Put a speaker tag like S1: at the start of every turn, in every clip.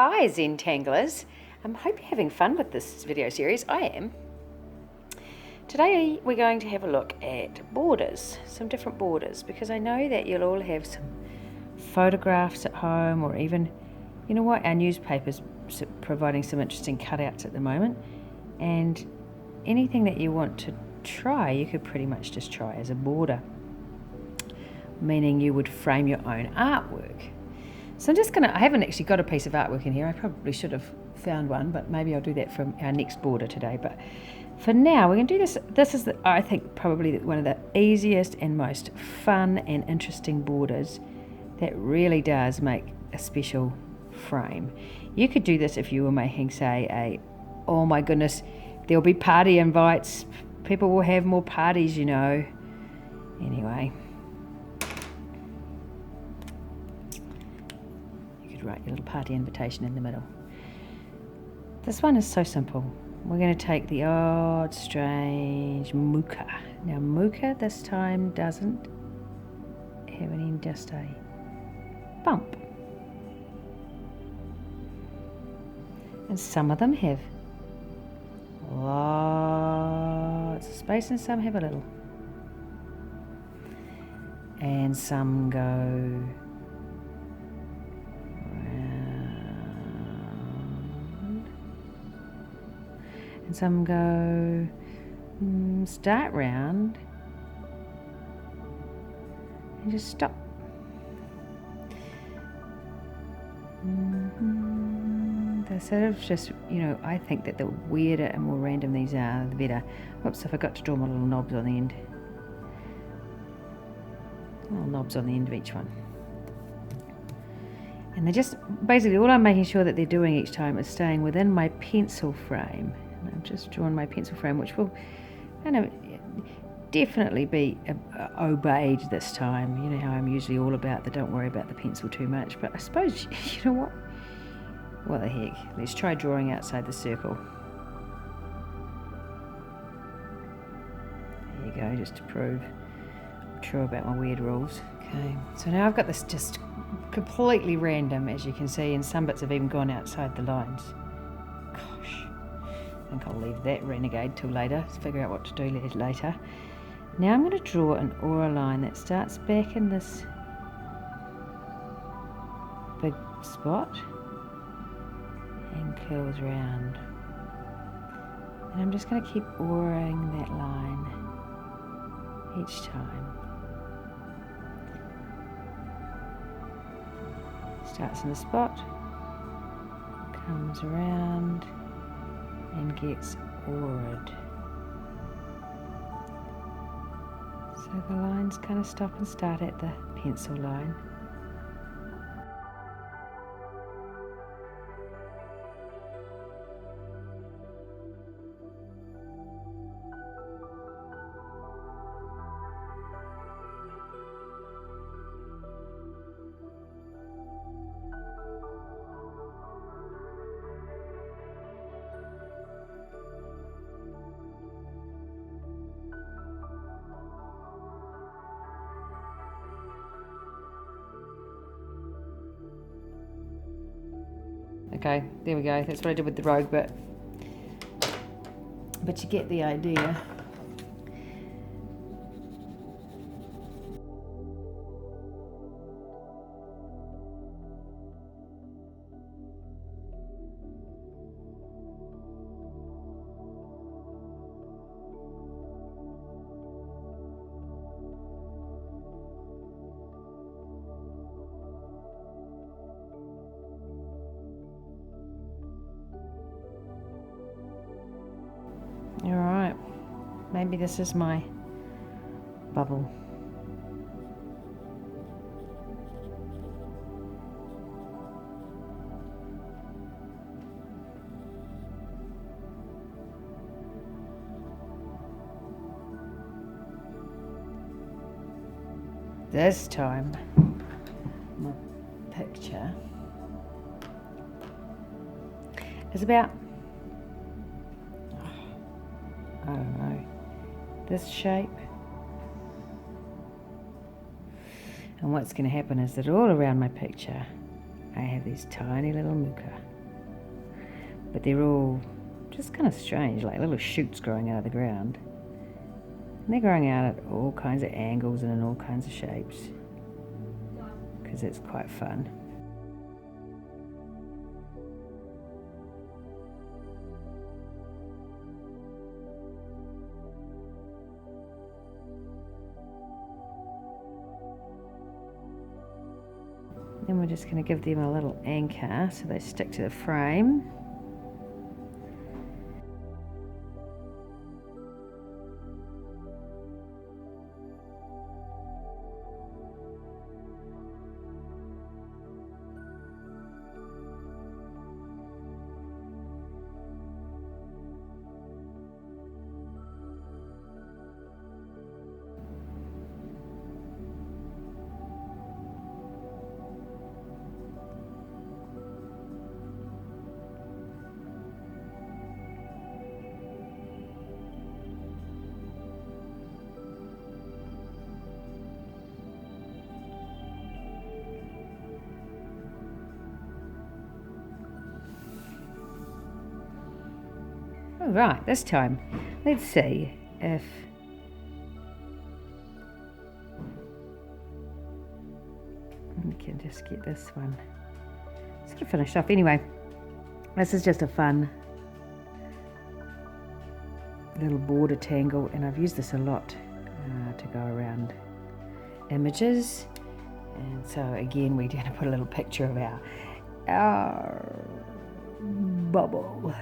S1: Hi Zentanglers, I hope you're having fun with this video series. I am. Today we're going to have a look at borders, some different borders, because I know that you'll all have some photographs at home, or even, you know what, our newspaper's providing some interesting cutouts at the moment, and anything that you want to try you could pretty much just try as a border, meaning you would frame your own artwork. So I haven't actually got a piece of artwork in here. I probably should have found one, but maybe I'll do that for our next border today. But for now, we're going to do this. This is, I think, probably one of the easiest and most fun and interesting borders that really does make a special frame. You could do this if you were making, say, oh my goodness, there'll be party invites. People will have more parties, you know. Anyway. Write your little party invitation in the middle. This one is so simple. We're going to take the odd, strange muka. Now muka this time doesn't have just a bump. And some of them have lots of space and some have a little. And some go and some go start round and just stop. They're sort of just, you know, I think that the weirder and more random these are, the better. Whoops, I forgot to draw my little knobs on the end. Little knobs on the end of each one. And they're just, basically all I'm making sure that they're doing each time is staying within my pencil frame. And I've just drawn my pencil frame, which will definitely be obeyed this time. You know how I'm usually all about the don't worry about the pencil too much, but I suppose, you know what? What the heck? Let's try drawing outside the circle. There you go, just to prove I'm true about my weird rules. Okay, so now I've got this just completely random, as you can see, and some bits have even gone outside the lines. Gosh, I think I'll leave that renegade till later, to figure out what to do later. Now I'm going to draw an aura line that starts back in this big spot and curls round. And I'm just going to keep auraing that line each time. Starts in the spot, comes around and gets auraed. So the lines kind of stop and start at the pencil line. Okay, there we go. That's what I did with the rogue, but you get the idea. Alright, maybe this is my bubble. This time, my picture is about, I don't know, this shape. And what's going to happen is that all around my picture I have these tiny little muka. but they're all just kind of strange, like little shoots growing out of the ground. And they're growing out at all kinds of angles and in all kinds of shapes, because it's quite fun. Then we're just going to give them a little anchor so they stick to the frame. All right, this time, let's see if we can just get this one sort of finished off. Anyway, this is just a fun little border tangle, and I've used this a lot to go around images. And so again, we're going to put a little picture of our bubble.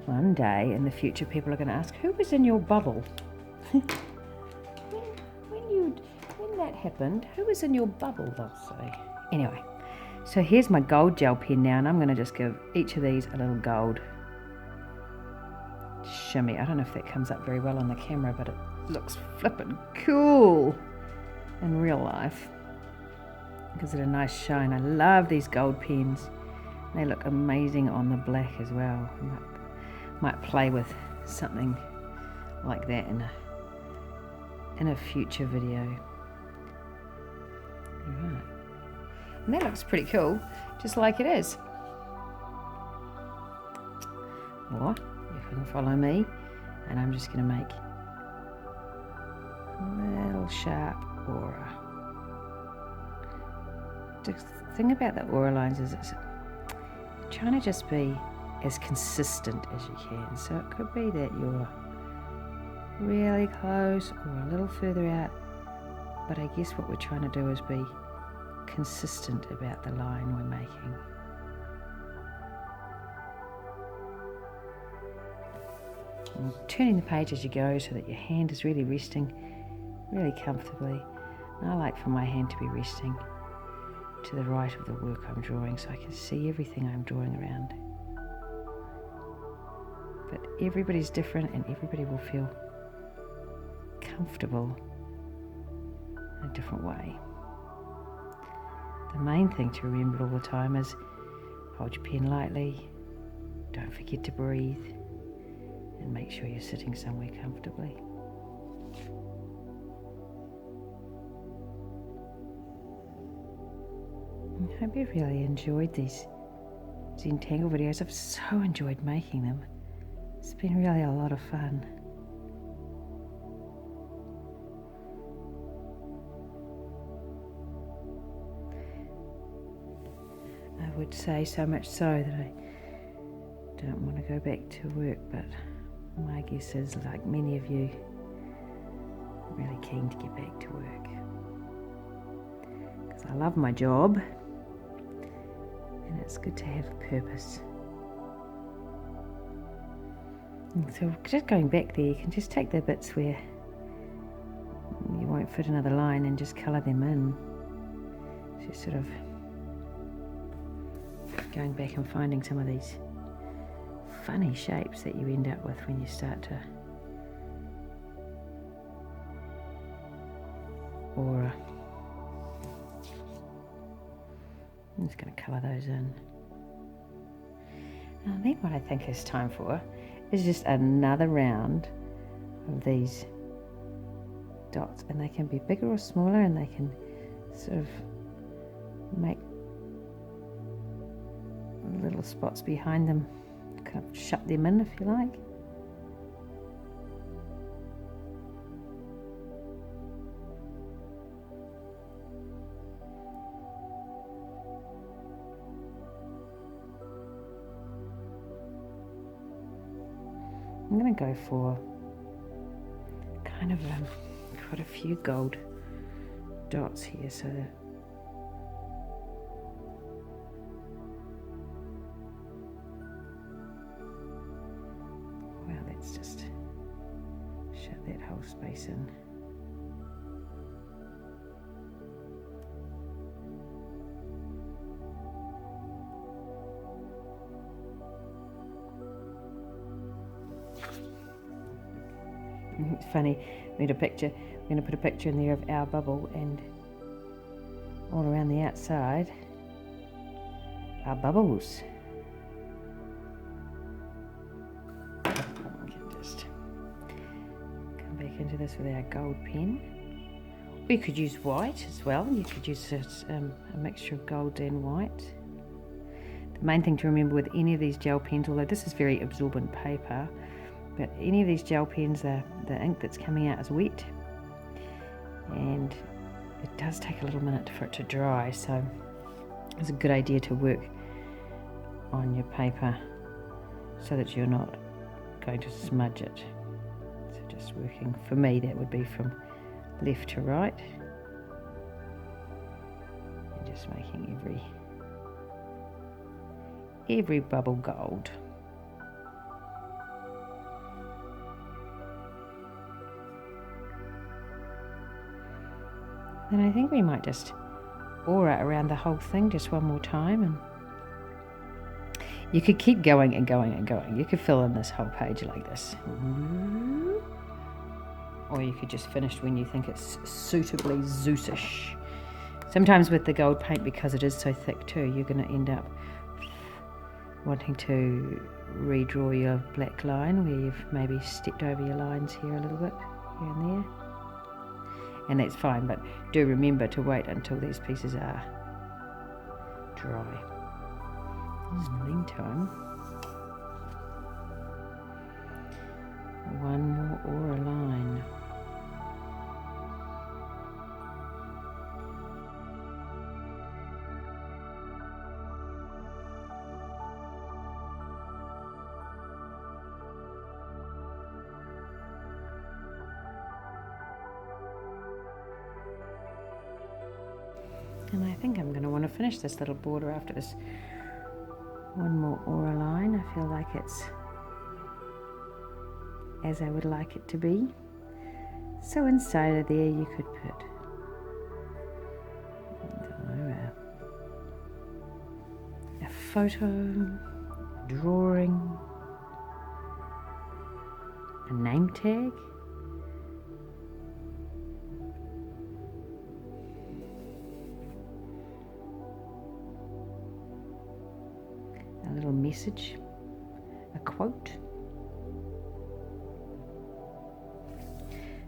S1: One day in the future, people are going to ask, who was in your bubble? when that happened, who was in your bubble, they'll say. Anyway, so here's my gold gel pen now, and I'm going to just give each of these a little gold shimmy. I don't know if that comes up very well on the camera, but it looks flippin' cool in real life. Gives it a nice shine. I love these gold pens. They look amazing on the black as well. Might play with something like that in a future video. Right. And that looks pretty cool, just like it is. Or you can follow me, and I'm just going to make a little sharp aura. The thing about the aura lines is it's trying to just be as consistent as you can. So it could be that you're really close or a little further out, but I guess what we're trying to do is be consistent about the line we're making. And turning the page as you go so that your hand is really resting really comfortably. And I like for my hand to be resting to the right of the work I'm drawing so I can see everything I'm drawing around. But everybody's different, and everybody will feel comfortable in a different way. The main thing to remember all the time is hold your pen lightly, don't forget to breathe, and make sure you're sitting somewhere comfortably. I hope you've really enjoyed these Zentangle videos. I've so enjoyed making them. It's been really a lot of fun. I would say so much so that I don't want to go back to work, but my guess is, like many of you, I'm really keen to get back to work. Because I love my job, and it's good to have a purpose. And so just going back there, you can just take the bits where you won't fit another line and just colour them in. Just sort of going back and finding some of these funny shapes that you end up with when you start to aura. I'm just going to colour those in. Now then what I think it's time for is just another round of these dots, and they can be bigger or smaller, and they can sort of make little spots behind them, kind of shut them in if you like. I'm going to go for kind of quite a few gold dots here, so that let's just shut that whole space in. It's funny, we need a picture. We're going to put a picture in there of our bubble, and all around the outside are bubbles. We can just come back into this with our gold pen. We could use white as well. You could use a mixture of gold and white. The main thing to remember with any of these gel pens, although this is very absorbent paper, but any of these gel pens, the ink that's coming out is wet, and it does take a little minute for it to dry, so it's a good idea to work on your paper so that you're not going to smudge it. So just working, for me that would be from left to right, and just making every bubble gold. And I think we might just aura around the whole thing just one more time, and you could keep going and going and going. You could fill in this whole page like this, or you could just finish when you think it's suitably Zeusish. Sometimes with the gold paint, because it is so thick too, you're going to end up wanting to redraw your black line where you've maybe stepped over your lines here a little bit, here and there. And that's fine, but do remember to wait until these pieces are dry. In the meantime, one more aura line. And I think I'm going to want to finish this little border after this one more aura line. I feel like it's as I would like it to be. So inside of there you could put a photo, a drawing, a name tag. A little message, a quote.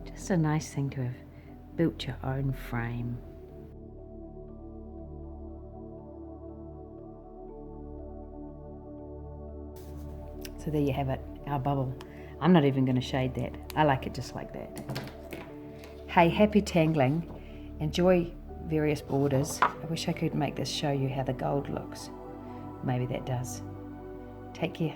S1: Just a nice thing to have built your own frame. So there you have it, our bubble. I'm not even going to shade that. I like it just like that. Hey, happy tangling. Enjoy various borders. I wish I could make this show you how the gold looks. Maybe that does. Take care.